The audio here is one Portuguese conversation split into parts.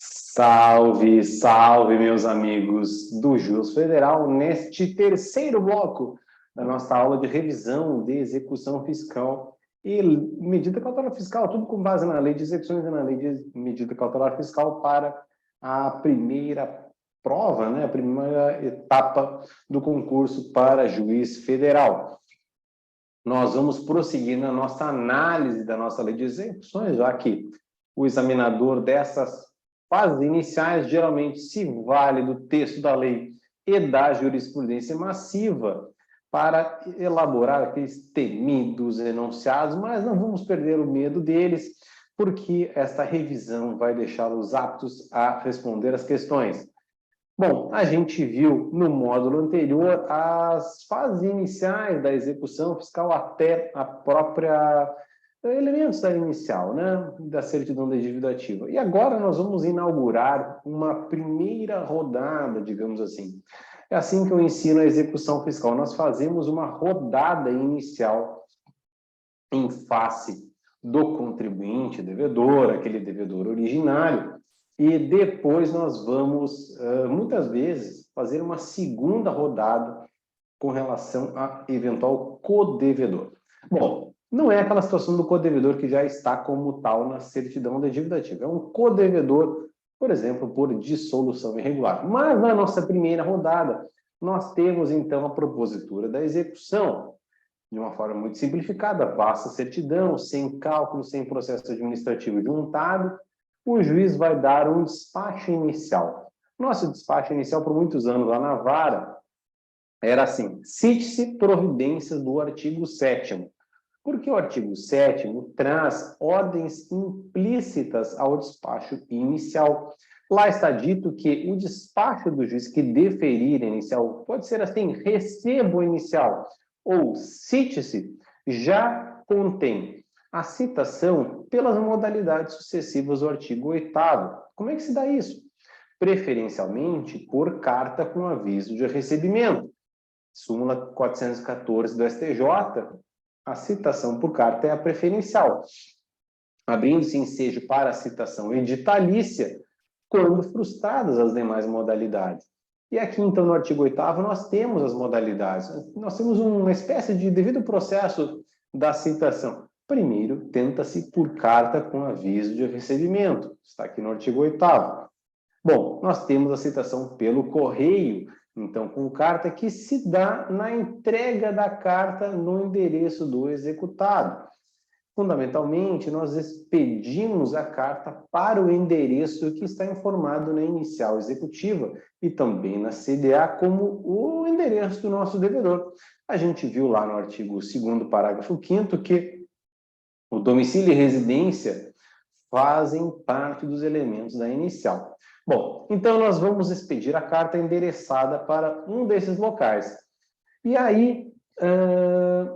Salve, salve, meus amigos do Juros Federal, neste terceiro bloco da nossa aula de revisão de execução fiscal e medida cautelar fiscal, tudo com base na lei de execuções e na lei de medida cautelar fiscal para a primeira prova, né, a primeira etapa do concurso para juiz federal. Nós vamos prosseguir na nossa análise da nossa lei de execuções, já que o examinador dessas fases iniciais geralmente se vale do texto da lei e da jurisprudência massiva para elaborar aqueles temidos enunciados, mas não vamos perder o medo deles, porque esta revisão vai deixá-los aptos a responder as questões. Bom, a gente viu no módulo anterior as fases iniciais da execução fiscal até a própria elementos da inicial, né, da certidão da dívida ativa. E agora nós vamos inaugurar uma primeira rodada, digamos assim. É assim que eu ensino a execução fiscal. Nós fazemos uma rodada inicial em face do contribuinte devedor, aquele devedor originário, e depois nós vamos, muitas vezes, fazer uma segunda rodada com relação a eventual codevedor. Bom, não é aquela situação do codevedor que já está como tal na certidão da dívida ativa. É um codevedor, por exemplo, por dissolução irregular. Mas na nossa primeira rodada, nós temos então a propositura da execução, de uma forma muito simplificada, basta certidão, sem cálculo, sem processo administrativo juntado, o juiz vai dar um despacho inicial. Nosso despacho inicial, por muitos anos lá na vara, era assim: cite-se providências do artigo 7º, porque o artigo 7º traz ordens implícitas ao despacho inicial. Lá está dito que o despacho do juiz que deferir inicial, pode ser assim, recebo inicial, ou cite-se, já contém a citação pelas modalidades sucessivas do artigo 8º. Como é que se dá isso? Preferencialmente por carta com aviso de recebimento. Súmula 414 do STJ, a citação por carta é a preferencial, abrindo-se ensejo para a citação editalícia quando frustradas as demais modalidades. E aqui, então, no artigo 8º, nós temos as modalidades. Nós temos uma espécie de devido processo da citação. Primeiro, tenta-se por carta com aviso de recebimento. Está aqui no artigo 8º. Bom, nós temos a citação pelo correio, então, com carta que se dá na entrega da carta no endereço do executado. Fundamentalmente, nós expedimos a carta para o endereço que está informado na inicial executiva e também na CDA como o endereço do nosso devedor. A gente viu lá no artigo 2º, parágrafo 5º, que o domicílio e residência fazem parte dos elementos da inicial. Bom, então nós vamos expedir a carta endereçada para um desses locais. E aí,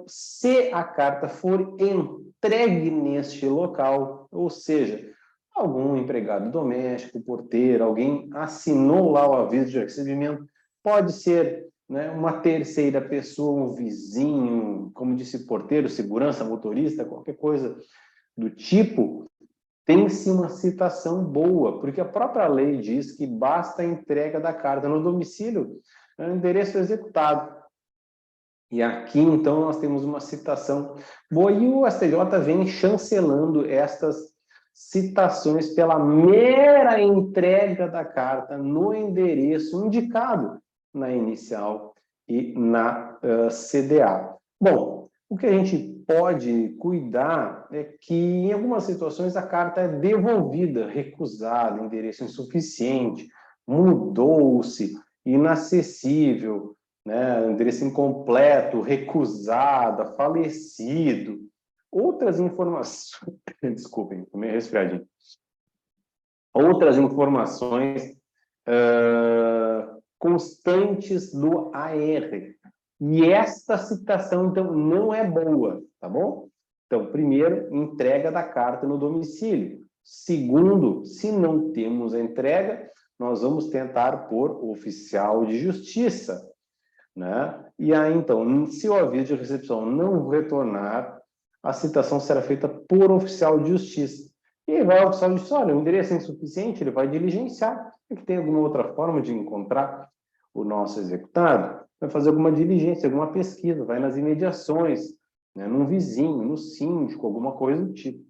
se a carta for entregue neste local, ou seja, algum empregado doméstico, porteiro, alguém assinou lá o aviso de recebimento, pode ser, né, uma terceira pessoa, um vizinho, como disse, porteiro, segurança, motorista, qualquer coisa do tipo, tem-se uma citação boa, porque a própria lei diz que basta a entrega da carta no domicílio, no endereço executado. E aqui, então, nós temos uma citação boa, e o STJ vem chancelando estas citações pela mera entrega da carta no endereço indicado na inicial e na CDA. Bom, o que a gente pode cuidar é que, em algumas situações, a carta é devolvida, recusada, endereço insuficiente, mudou-se, inacessível, né, endereço incompleto, recusada, falecido. Outras informações, desculpem, tô meio resfriadinho. Outras informações constantes do AR. E esta citação, então, não é boa, tá bom? Então, primeiro, entrega da carta no domicílio. Segundo, se não temos a entrega, nós vamos tentar por oficial de justiça, né? E aí, então, se o aviso de recepção não retornar, a citação será feita por oficial de justiça. E aí vai ao oficial de justiça, olha, o endereço é insuficiente, ele vai diligenciar. É que tem alguma outra forma de encontrar o nosso executado? Vai fazer alguma diligência, alguma pesquisa, vai nas imediações, né, num vizinho, no síndico, alguma coisa do tipo.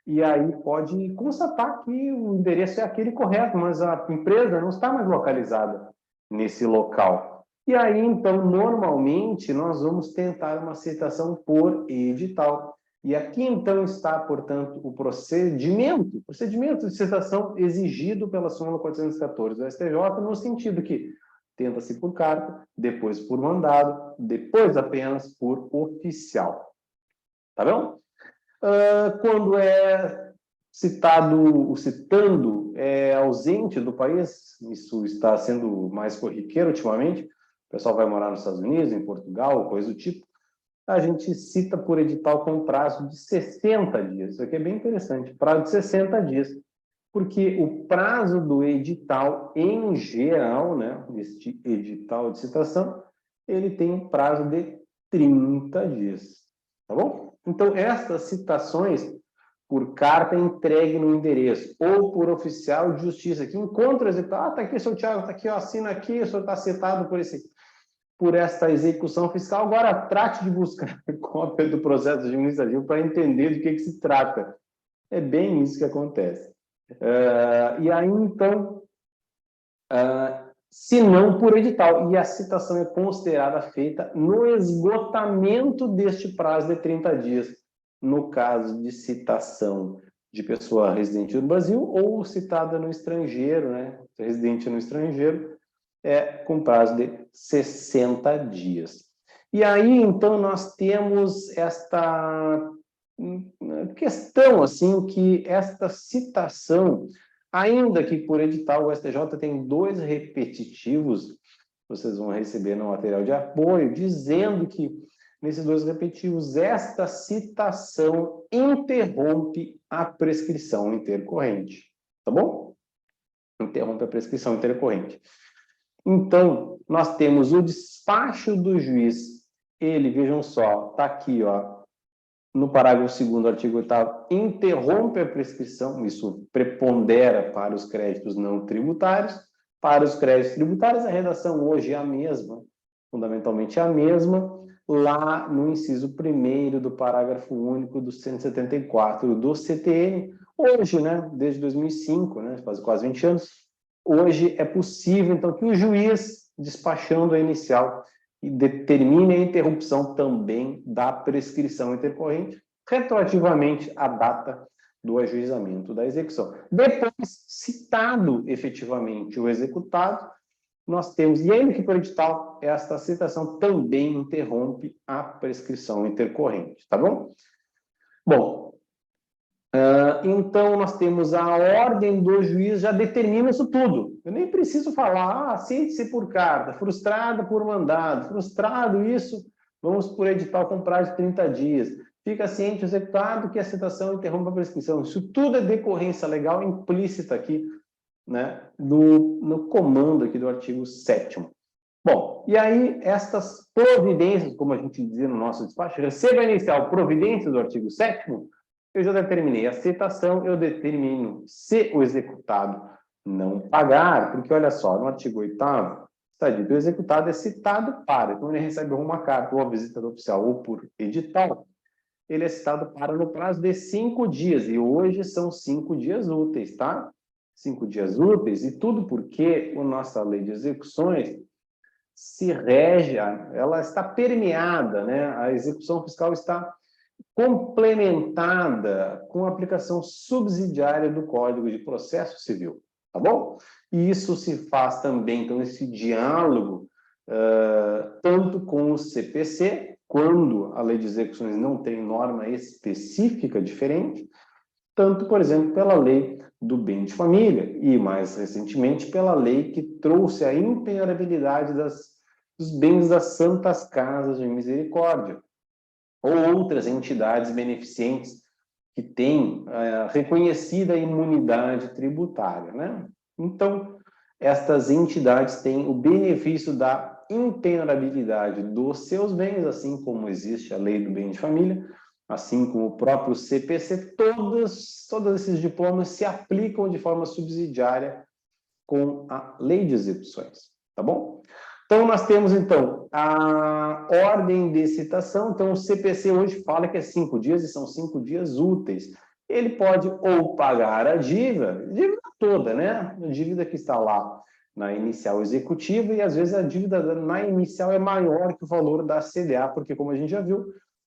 E aí pode constatar que o endereço é aquele correto, mas a empresa não está mais localizada nesse local. E aí, então, normalmente, nós vamos tentar uma citação por edital. E aqui, então, está, portanto, o procedimento de citação exigido pela súmula 414 do STJ, no sentido que tenta-se por carta, depois por mandado, depois apenas por oficial. Tá bom? Quando é citado, o citando é ausente do país, isso está sendo mais corriqueiro ultimamente, o pessoal vai morar nos Estados Unidos, em Portugal, coisa do tipo, a gente cita por edital com prazo de 60 dias. Isso aqui é bem interessante, prazo de 60 dias, porque o prazo do edital, em geral, né, este edital de citação, ele tem um prazo de 30 dias, tá bom? Então, estas citações por carta entregue no endereço, ou por oficial de justiça, que encontra o executado, está aqui, seu Thiago, está aqui, ó, assina aqui, o senhor está citado por esta execução fiscal, agora trate de buscar cópia do processo administrativo para entender do que se trata. É bem isso que acontece. E aí, então, se não por edital, e a citação é considerada feita no esgotamento deste prazo de 30 dias, no caso de citação de pessoa residente no Brasil ou citada no estrangeiro, né? Residente no estrangeiro, com prazo de 60 dias. E aí, então, nós temos esta questão, assim, que esta citação, ainda que por edital, o STJ tem 2 repetitivos, vocês vão receber no material de apoio, dizendo que, nesses 2 repetitivos, esta citação interrompe a prescrição intercorrente. Tá bom? Interrompe a prescrição intercorrente. Então, nós temos o despacho do juiz, ele, vejam só, está aqui, ó, no parágrafo 2º do artigo 8º, interrompe a prescrição, isso prepondera para os créditos não tributários. Para os créditos tributários, a redação hoje é a mesma, fundamentalmente a mesma, lá no inciso 1º do parágrafo único do 174 do CTN, hoje, né, desde 2005, né, faz quase 20 anos, hoje é possível, então, que o juiz, despachando a inicial, e determine a interrupção também da prescrição intercorrente, retroativamente à data do ajuizamento da execução. Depois, citado efetivamente o executado, nós temos, e ainda que por edital, esta citação também interrompe a prescrição intercorrente, tá bom? Bom, então nós temos a ordem do juiz, já determina isso tudo. Eu nem preciso falar, cite-se por carta, frustrada por mandado, frustrado isso, vamos por edital com prazo de 30 dias. Fica ciente o executado que a citação interrompe a prescrição. Isso tudo é decorrência legal implícita aqui, né, no comando aqui do artigo 7º. Bom, e aí estas providências, como a gente dizia no nosso despacho, receba inicial providência do artigo 7º, eu já determinei a citação, eu determino se o executado não pagar, porque olha só, no artigo 8º, está dito, o executado é citado para, então ele recebe uma carta ou a visita do oficial ou por edital, ele é citado para no prazo de 5 dias, e hoje são 5 dias úteis, tá? 5 dias úteis, e tudo porque a nossa lei de execuções se rege, ela está permeada, né? A execução fiscal está complementada com a aplicação subsidiária do Código de Processo Civil, tá bom? E isso se faz também, então, esse diálogo, tanto com o CPC, quando a lei de execuções não tem norma específica diferente, tanto, por exemplo, pela lei do bem de família e, mais recentemente, pela lei que trouxe a impenhorabilidade dos bens das Santas Casas de Misericórdia, ou outras entidades beneficentes que têm reconhecida imunidade tributária, né? Então, estas entidades têm o benefício da impenhorabilidade dos seus bens, assim como existe a lei do bem de família, assim como o próprio CPC, todos esses diplomas se aplicam de forma subsidiária com a lei de execuções, tá bom? Então, nós temos, então, a ordem de citação. Então, o CPC hoje fala que é 5 dias e são 5 dias úteis. Ele pode ou pagar a dívida toda, né? A dívida que está lá na inicial executiva, e às vezes a dívida na inicial é maior que o valor da CDA, porque, como a gente já viu,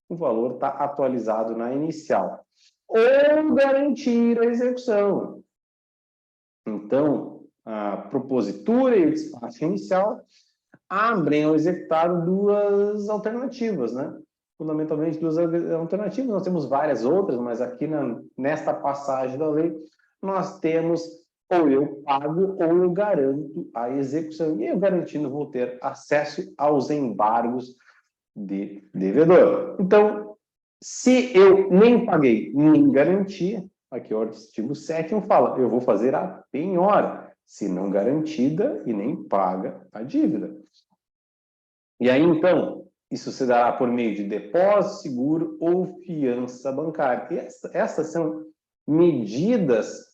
o valor está atualizado na inicial. Ou garantir a execução. Então, a propositura e o despacho inicial abrem ao executado duas alternativas, né? Fundamentalmente duas alternativas, nós temos várias outras, mas aqui nesta passagem da lei, nós temos ou eu pago ou eu garanto a execução. E eu garantindo vou ter acesso aos embargos de devedor. Então, se eu nem paguei nem garanti, aqui o artigo 7º fala, eu vou fazer a penhora, se não garantida e nem paga a dívida. E aí, então, isso se dará por meio de depósito, seguro ou fiança bancária. E essas são medidas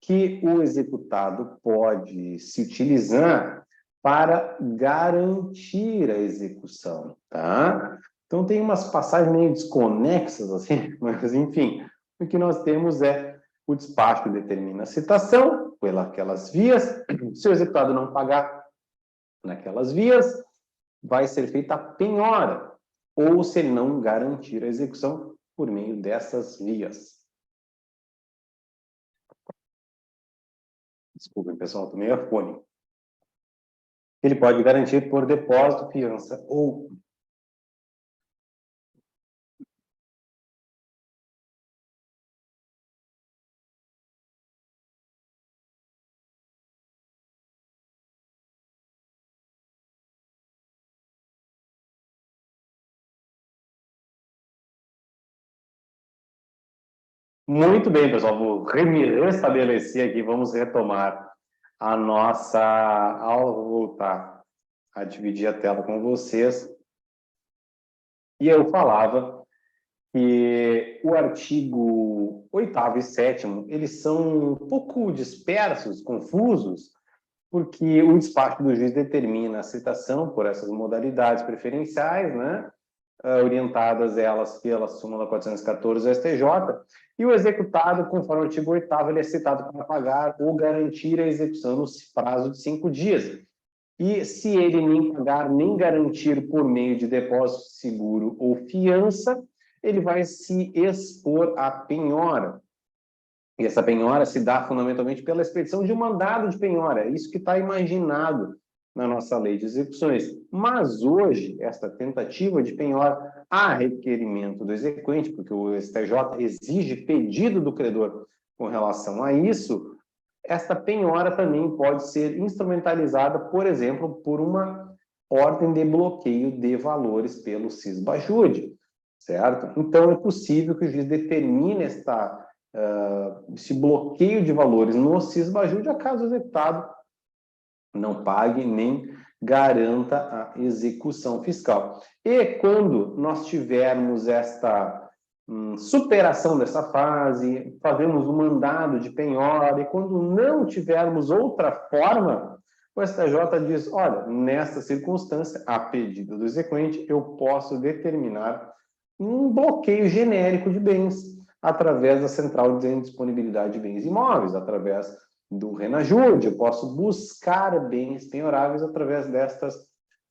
que o executado pode se utilizar para garantir a execução, tá? Então, tem umas passagens meio desconexas, assim, mas, enfim, o que nós temos é o despacho determina a citação pelas vias. Se o executado não pagar naquelas vias, vai ser feita a penhora, ou se ele não garantir a execução por meio dessas vias. Desculpem, pessoal, estou meio afônico. Ele pode garantir por depósito, fiança ou... Muito bem, pessoal, vou me restabelecer aqui, vamos retomar a nossa aula, vou voltar a dividir a tela com vocês. E eu falava que o artigo 8º e 7º, eles são um pouco dispersos, confusos, porque o despacho do juiz determina a citação por essas modalidades preferenciais, né? Orientadas elas pela súmula 414 do STJ, e o executado, conforme o artigo 8º, ele é citado para pagar ou garantir a execução no prazo de 5 dias. E se ele nem pagar, nem garantir por meio de depósito, seguro ou fiança, ele vai se expor à penhora. E essa penhora se dá fundamentalmente pela expedição de um mandado de penhora. É isso que está imaginado na nossa lei de execuções. Mas hoje, esta tentativa de penhora a requerimento do exequente, porque o STJ exige pedido do credor com relação a isso, esta penhora também pode ser instrumentalizada, por exemplo, por uma ordem de bloqueio de valores pelo CIS-Bajude, certo? Então, é possível que o juiz determine esse bloqueio de valores no CIS-Bajude, acaso o executado não pague nem garanta a execução fiscal. E quando nós tivermos esta superação dessa fase, fazemos um mandado de penhora, e quando não tivermos outra forma, o STJ diz, olha, nesta circunstância, a pedido do exequente, eu posso determinar um bloqueio genérico de bens através da Central de Disponibilidade de Bens Imóveis, através do Renajude, eu posso buscar bens penhoráveis através destas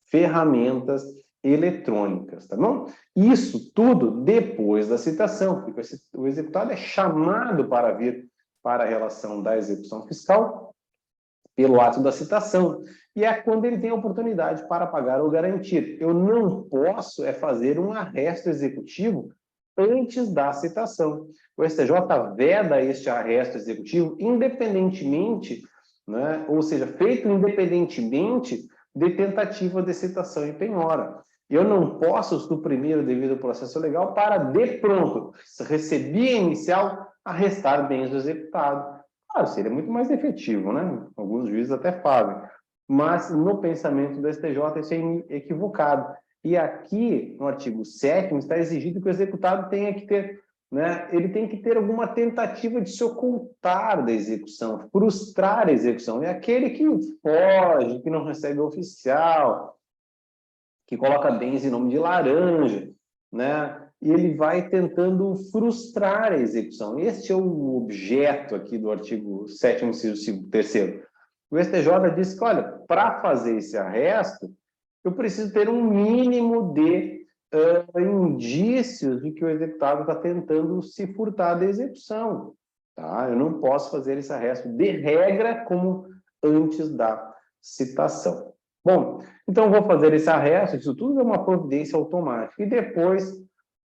ferramentas eletrônicas, tá bom? Isso tudo depois da citação, porque o executado é chamado para vir para a relação da execução fiscal pelo ato da citação, e é quando ele tem a oportunidade para pagar ou garantir. Eu não posso fazer um arresto executivo antes da citação. O STJ veda este arresto executivo independentemente, né, ou seja, feito independentemente de tentativa de citação e penhora. Eu não posso suprimir o devido processo legal para, de pronto, recebi a inicial, arrestar bens do executado. Claro, seria muito mais efetivo, né? Alguns juízes até fazem. Mas, no pensamento do STJ, isso é equivocado. E aqui, no artigo 7º, está exigido que o executado tenha que ter, né, ele tem que ter alguma tentativa de se ocultar da execução, frustrar a execução. É aquele que foge, que não recebe o oficial, que coloca bens em nome de laranja, né? E ele vai tentando frustrar a execução. Este é o objeto aqui do artigo 7º, inciso 3º. O STJ diz que, olha, para fazer esse arresto, eu preciso ter um mínimo de indícios de que o executado está tentando se furtar da execução. Tá? Eu não posso fazer esse arresto de regra como antes da citação. Bom, então vou fazer esse arresto, isso tudo é uma providência automática. E depois,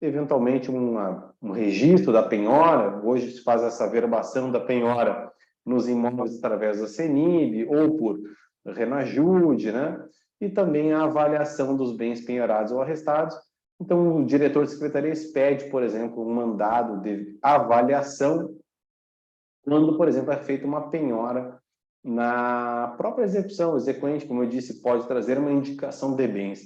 eventualmente, um registro da penhora. Hoje se faz essa verbação da penhora nos imóveis através da CENIB ou por Renajude, né? E também a avaliação dos bens penhorados ou arrestados. Então, o diretor de secretaria expede, por exemplo, um mandado de avaliação quando, por exemplo, é feita uma penhora na própria execução. O exequente, como eu disse, pode trazer uma indicação de bens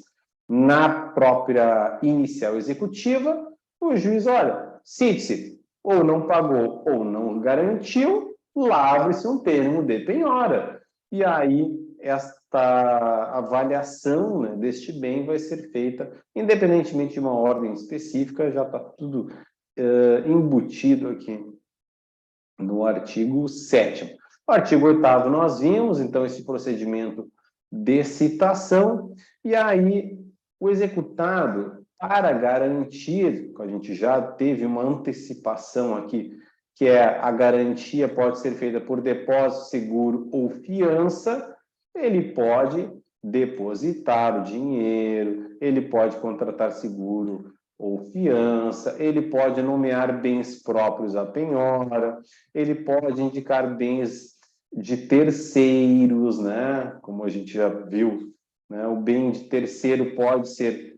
na própria inicial executiva. O juiz, olha, cite-se, ou não pagou ou não garantiu, lavre-se um termo de penhora. E aí, esta avaliação, né, deste bem vai ser feita, independentemente de uma ordem específica, já está tudo embutido aqui no artigo 7º. O artigo 8º nós vimos, então, esse procedimento de citação, e aí o executado, para garantir, a gente já teve uma antecipação aqui, que é a garantia pode ser feita por depósito, seguro ou fiança, ele pode depositar o dinheiro, ele pode contratar seguro ou fiança, ele pode nomear bens próprios à penhora, ele pode indicar bens de terceiros, né? Como a gente já viu, né? O bem de terceiro pode ser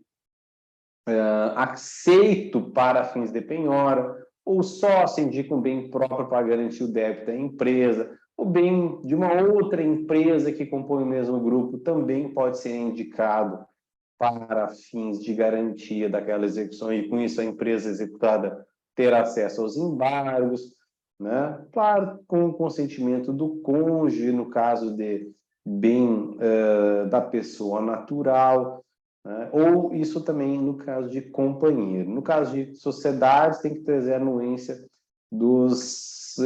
aceito para fins de penhora, ou só se indica um bem próprio para garantir o débito da empresa, o bem de uma outra empresa que compõe o mesmo grupo também pode ser indicado para fins de garantia daquela execução, e com isso a empresa executada ter acesso aos embargos, né? Claro, com o consentimento do cônjuge, no caso de bem da pessoa natural, né? Ou isso também no caso de companheiro. No caso de sociedades, tem que trazer a anuência dos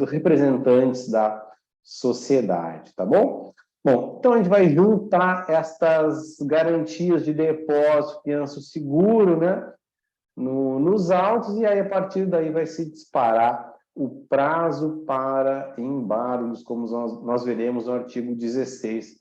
representantes da sociedade, tá bom? Bom, então a gente vai juntar estas garantias de depósito, fiança, seguro, né, nos autos, e aí a partir daí vai se disparar o prazo para embargos, como nós veremos no artigo 16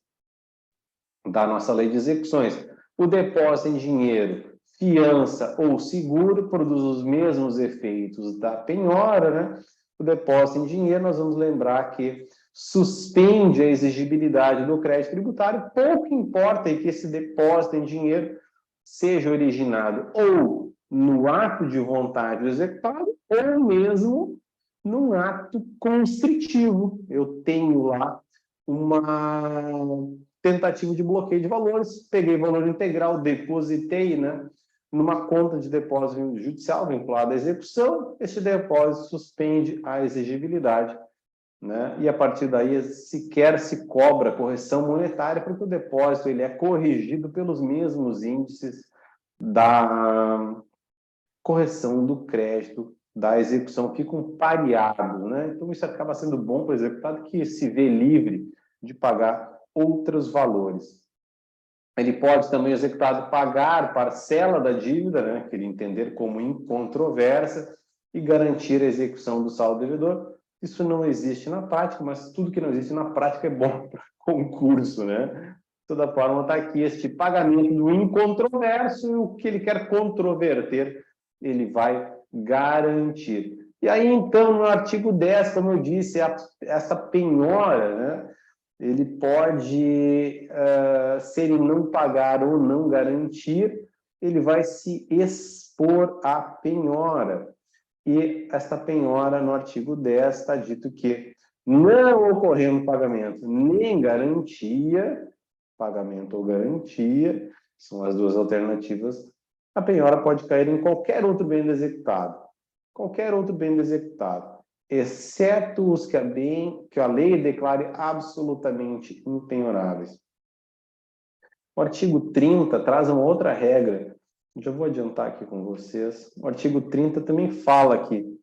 da nossa lei de execuções. O depósito em dinheiro, fiança ou seguro produz os mesmos efeitos da penhora, né? O depósito em dinheiro, nós vamos lembrar que suspende a exigibilidade do crédito tributário, pouco importa que esse depósito em dinheiro seja originado ou no ato de vontade do executado ou mesmo num ato constritivo. Eu tenho lá uma tentativa de bloqueio de valores, peguei valor integral, depositei, né, numa conta de depósito judicial vinculada à execução, esse depósito suspende a exigibilidade, né, e a partir daí sequer se cobra correção monetária, porque o depósito ele é corrigido pelos mesmos índices da correção do crédito, da execução, ficam pareados, né? Então isso acaba sendo bom para o executado, que se vê livre de pagar outros valores. Ele pode também, o executado, pagar parcela da dívida, né, que ele entender como incontroversa, e garantir a execução do saldo devedor. Isso não existe na prática, mas tudo que não existe na prática é bom para concurso, né? De toda forma, está aqui este pagamento do incontroverso, e o que ele quer controverter, ele vai garantir. E aí, então, no artigo 10, como eu disse, essa penhora, né, ele pode, se ele não pagar ou não garantir, ele vai se expor à penhora. E esta penhora, no artigo 10, está dito que, não ocorrendo pagamento nem garantia, pagamento ou garantia, são as duas alternativas, a penhora pode cair em qualquer outro bem do executado. Qualquer outro bem do executado, exceto os que a lei declare absolutamente impenhoráveis. O artigo 30 traz uma outra regra. Já vou adiantar aqui com vocês. O artigo 30 também fala que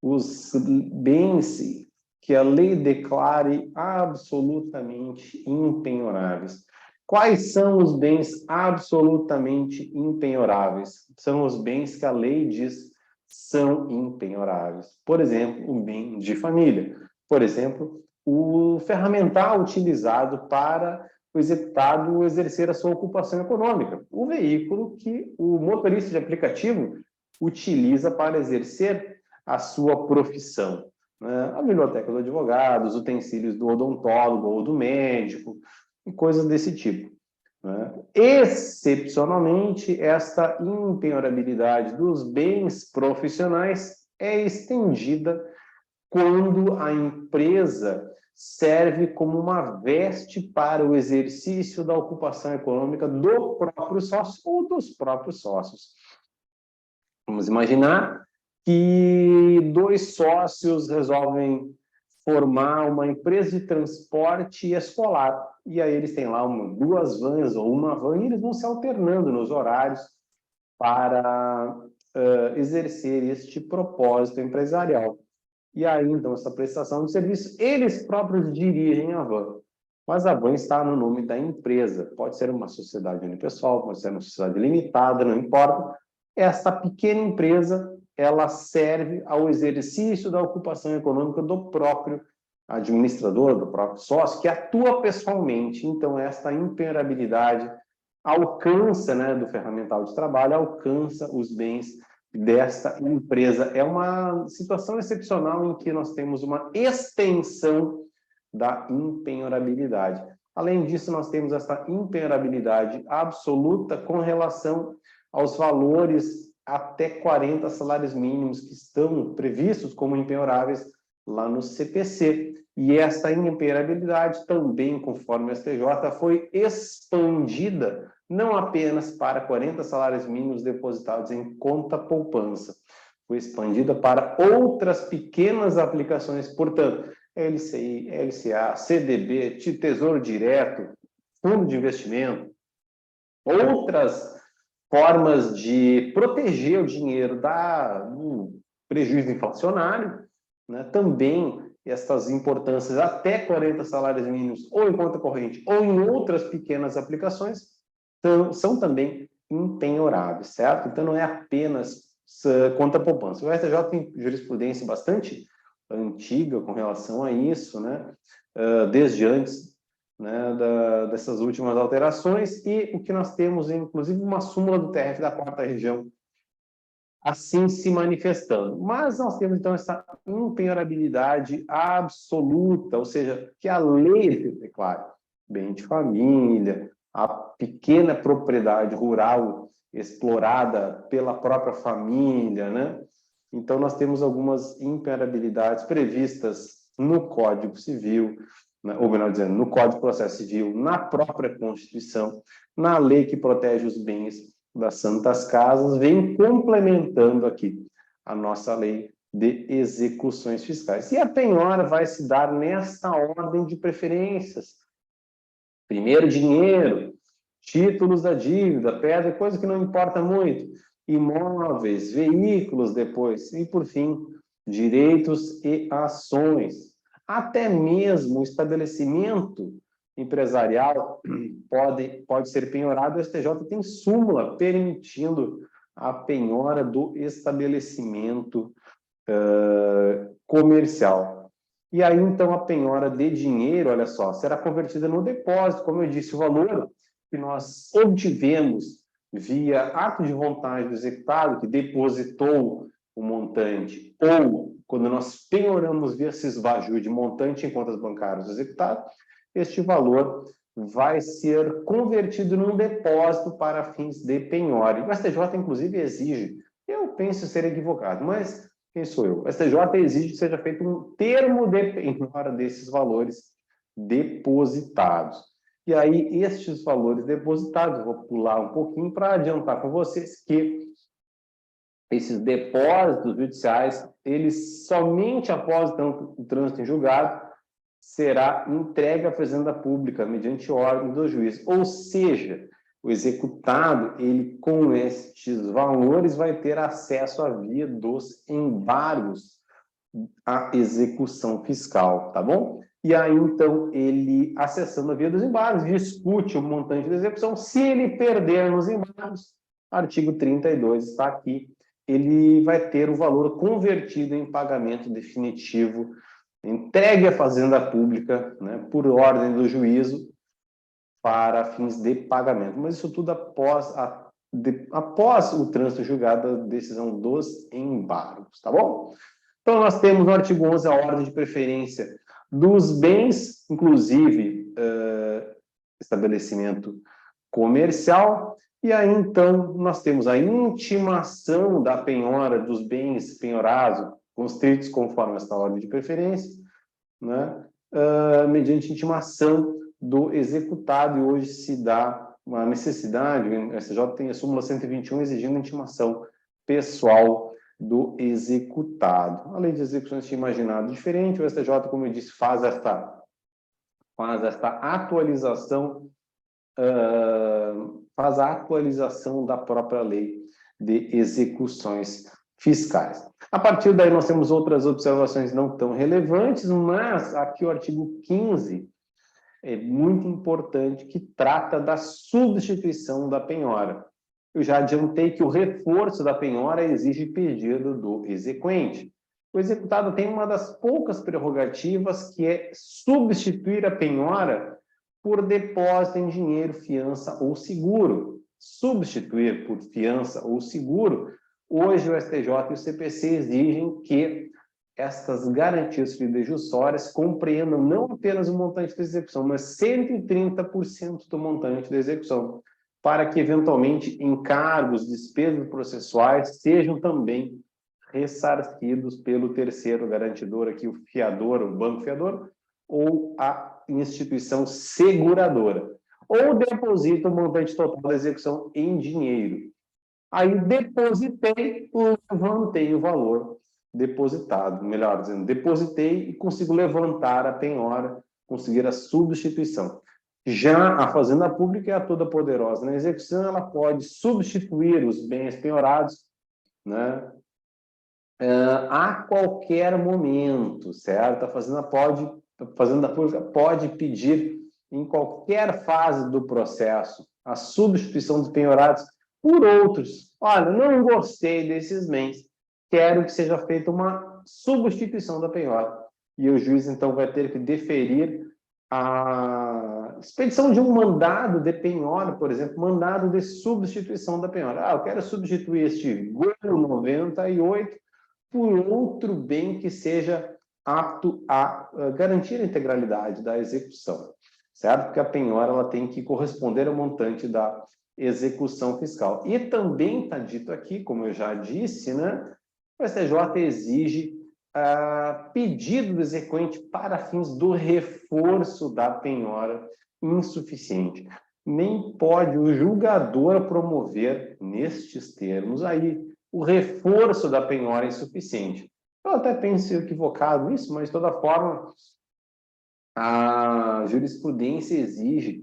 os bens que a lei declare absolutamente impenhoráveis. Quais são os bens absolutamente impenhoráveis? São os bens que a lei diz são impenhoráveis. Por exemplo, o bem de família. Por exemplo, o ferramental utilizado para o executado exercer a sua ocupação econômica. O veículo que o motorista de aplicativo utiliza para exercer a sua profissão. Né? A biblioteca do advogado, os utensílios do odontólogo ou do médico, e coisas desse tipo. Né? Excepcionalmente, esta impenhorabilidade dos bens profissionais é estendida quando a empresa serve como uma veste para o exercício da ocupação econômica do próprio sócio ou dos próprios sócios. Vamos imaginar que dois sócios resolvem formar uma empresa de transporte escolar. E aí eles têm lá duas vans ou uma van e eles vão se alternando nos horários para exercer este propósito empresarial. E aí, então, essa prestação de serviço, eles próprios dirigem a van. Mas a van está no nome da empresa. Pode ser uma sociedade unipessoal, pode ser uma sociedade limitada, não importa. Esta pequena empresa, ela serve ao exercício da ocupação econômica do próprio administrador, do próprio sócio, que atua pessoalmente. Então, esta impenhorabilidade alcança, né, do ferramental de trabalho, alcança os bens desta empresa. É uma situação excepcional em que nós temos uma extensão da impenhorabilidade. Além disso, nós temos essa impenhorabilidade absoluta com relação aos valores até 40 salários mínimos que estão previstos como impenhoráveis lá no CPC. E essa impenhorabilidade também, conforme o STJ, foi expandida não apenas para 40 salários mínimos depositados em conta poupança, foi expandida para outras pequenas aplicações, portanto, LCI, LCA, CDB, Tesouro Direto, Fundo de Investimento, outras formas de proteger o dinheiro do prejuízo inflacionário, né? Também essas importâncias até 40 salários mínimos ou em conta corrente ou em outras pequenas aplicações são também impenhoráveis, certo? Então não é apenas conta poupança. O STJ tem jurisprudência bastante antiga com relação a isso, né? Desde antes, né, dessas últimas alterações, e o que nós temos, inclusive, uma súmula do TRF da 4ª Região assim se manifestando. Mas nós temos, então, essa impenhorabilidade absoluta, ou seja, que a lei declara bem de família, a pequena propriedade rural explorada pela própria família, né? Então, nós temos algumas impenhorabilidades previstas no Código Civil, ou melhor dizendo, no Código de Processo Civil, na própria Constituição, na lei que protege os bens das Santas Casas, vem complementando aqui a nossa lei de execuções fiscais. E a penhora vai se dar nesta ordem de preferências. Primeiro, dinheiro, títulos da dívida, pedra, coisa que não importa muito, imóveis, veículos depois, e por fim, direitos e ações. Até mesmo o estabelecimento empresarial pode ser penhorado. O STJ tem súmula permitindo a penhora do estabelecimento comercial. E aí, então, a penhora de dinheiro, olha só, será convertida no depósito. Como eu disse, o valor que nós obtivemos via ato de vontade do executado, que depositou o montante, ou quando nós penhoramos via cisbaju de montante em contas bancárias do executado, este valor vai ser convertido num depósito para fins de penhora. O STJ, inclusive, exige, eu penso ser equivocado, mas quem sou eu? O STJ exige que seja feito um termo de penhora desses valores depositados. E aí, estes valores depositados, eu vou pular um pouquinho para adiantar com vocês que esses depósitos judiciais, eles somente após o trânsito em julgado, será entregue à Fazenda Pública mediante ordem do juiz. Ou seja, o executado, ele com estes valores vai ter acesso à via dos embargos à execução fiscal, tá bom? E aí, então, ele, acessando a via dos embargos, discute o montante da execução. Se ele perder nos embargos, artigo 32 está aqui, ele vai ter o valor convertido em pagamento definitivo, entregue à Fazenda Pública, né, por ordem do juízo, para fins de pagamento. Mas isso tudo após o trânsito julgado da decisão dos embargos, tá bom? Então, nós temos no artigo 11 a ordem de preferência dos bens, inclusive estabelecimento comercial, e aí, então, nós temos a intimação da penhora dos bens penhorados, constritos conforme esta ordem de preferência, né, mediante intimação do executado, e hoje se dá uma necessidade, o STJ tem a súmula 121 exigindo intimação pessoal do executado. A lei de execuções tinha imaginado diferente, o STJ, como eu disse, faz esta atualização, faz a atualização da própria lei de execuções fiscais. A partir daí, nós temos outras observações não tão relevantes, mas aqui o artigo 15 é muito importante, que trata da substituição da penhora. Eu já adiantei que o reforço da penhora exige pedido do exequente. O executado tem uma das poucas prerrogativas, que é substituir a penhora por depósito em dinheiro, fiança ou seguro. Substituir por fiança ou seguro, hoje o STJ e o CPC exigem que estas garantias fidejussórias compreendam não apenas o montante da execução, mas 130% do montante da execução, para que, eventualmente, encargos, despesas processuais sejam também ressarcidos pelo terceiro garantidor, aqui o fiador, o banco fiador, ou a instituição seguradora, ou deposita o montante total da execução em dinheiro. Aí depositei, levantei o valor depositado, melhor dizendo, depositei e consigo levantar a penhora, conseguir a substituição. Já a Fazenda Pública é a toda poderosa na execução, ela pode substituir os bens penhorados, né, a qualquer momento, certo? A Fazenda Pública pode pedir em qualquer fase do processo a substituição dos penhorados por outros. Olha, não gostei desses bens, quero que seja feita uma substituição da penhora. E o juiz, então, vai ter que deferir a expedição de um mandado de penhora, por exemplo, mandado de substituição da penhora. Eu quero substituir este Gol 98 por outro bem que seja apto a garantir a integralidade da execução, certo? Porque a penhora ela tem que corresponder ao montante da execução fiscal. E também está dito aqui, como eu já disse, né, o STJ exige pedido do exequente para fins do reforço da penhora insuficiente. Nem pode o julgador promover, nestes termos aí, o reforço da penhora insuficiente. Eu até penso equivocado nisso, mas, de toda forma, a jurisprudência exige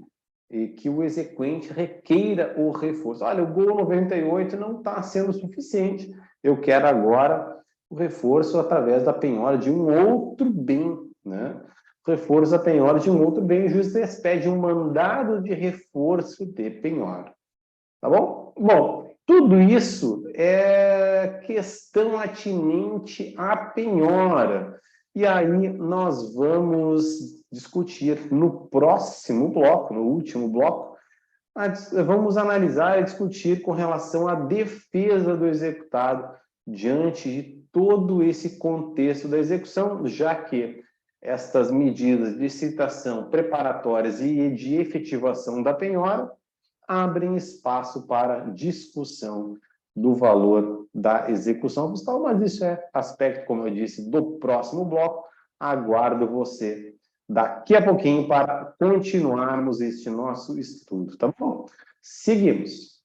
que o exequente requeira o reforço. Olha, o Gol 98 não está sendo suficiente. Eu quero agora o reforço através da penhora de um outro bem, né? Reforço da penhora de um outro bem. O juiz expede um mandado de reforço de penhora. Tá bom? Bom, tudo isso é questão atinente à penhora. E aí nós vamos discutir no próximo bloco, no último bloco, vamos analisar e discutir com relação à defesa do executado diante de todo esse contexto da execução, já que estas medidas de citação preparatórias e de efetivação da penhora abrem espaço para discussão do valor da execução fiscal, mas isso é aspecto, como eu disse, do próximo bloco. Aguardo você daqui a pouquinho para continuarmos este nosso estudo, tá bom? Seguimos.